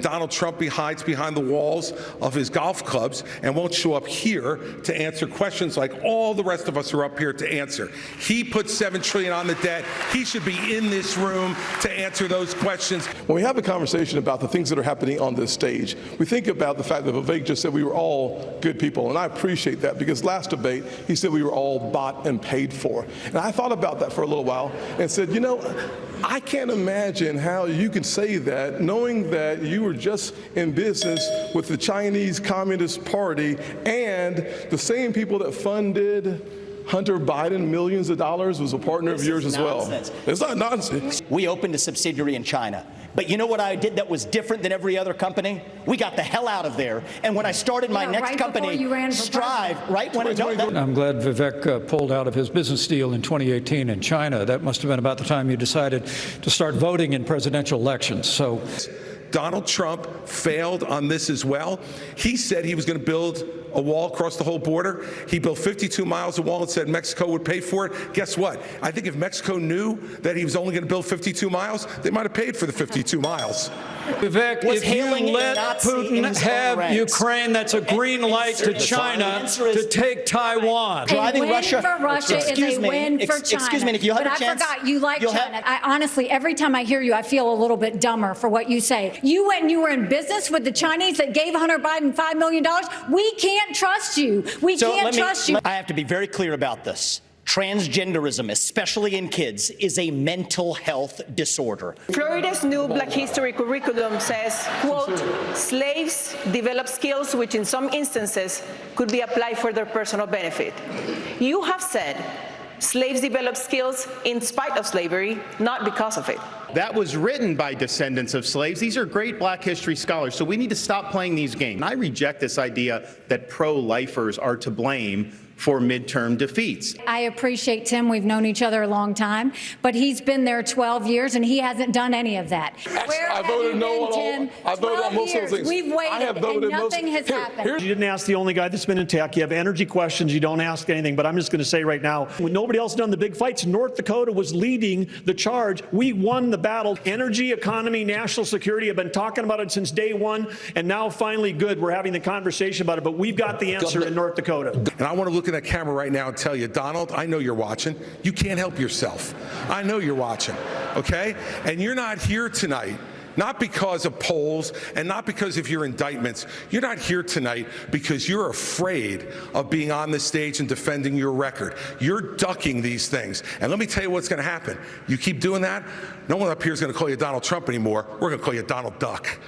Donald Trump hides behind the walls of his golf clubs and won't show up here to answer questions like all the rest of us are up here to answer. He put $7 trillion on the debt. He should be in this room to answer those questions. When we have a conversation about the things that are happening on this stage, we think about the fact that Vivek just said we were all good people, and I appreciate that because last debate he said we were all bought and paid for. And I thought about that for a little while and said, you know, I can't imagine how you can say that knowing that you were just in business with the Chinese Communist Party and the same people that funded Hunter Biden millions of dollars was a partner of yours as well. It's not nonsense. We opened a subsidiary in China. But you know what I did that was different than every other company? We got the hell out of there. And when I started my next company, Strive, right when I'm glad Vivek pulled out of his business deal in 2018 in China. That must have been about the time you decided to start voting in presidential elections. So Donald Trump failed on this as well. He said he was going to build a wall across the whole border. He built 52 miles of wall and said Mexico would pay for it. Guess what? I think if Mexico knew that he was only going to build 52 miles, they might have paid for the 52 miles. Vivek, if you let Putin have Ukraine, that's a green light to China to take Taiwan. A win for Russia is a win for China. Excuse me, if you had a chance, I forgot, you like China. Honestly, every time I hear you, I feel a little bit dumber for what you say. You went and you were in business with the Chinese that gave Hunter Biden $5 million. We can't trust you. We can't trust you. I have to be very clear about this. Transgenderism, especially in kids, is a mental health disorder. Florida's new Black History curriculum says, quote, slaves develop skills which in some instances could be applied for their personal benefit. You have said slaves develop skills in spite of slavery, not because of it. That was written by descendants of slaves. These are great Black history scholars, so we need to stop playing these games. I reject this idea that pro-lifers are to blame for midterm defeats. I appreciate Tim. We've known each other a long time, but he's been there 12 years and he hasn't done any of that. Where I voted no on all. I voted on most of those things. We've waited and nothing has happened. You didn't ask the only guy that's been in tech. You have energy questions. You don't ask anything. But I'm just going to say right now, when nobody else done the big fights, North Dakota was leading the charge. We won the battle. Energy, economy, national security. Have been talking about it since day one, and now finally, good, we're having the conversation about it. But we've got the answer in North Dakota. And I want to look in that camera right now and tell you, Donald, I know you're watching. You can't help yourself. I know you're watching, okay? And you're not here tonight, not because of polls and not because of your indictments. You're not here tonight because you're afraid of being on the stage and defending your record. You're ducking these things. And let me tell you what's going to happen. You keep doing that, no one up here is going to call you Donald Trump anymore. We're going to call you Donald Duck.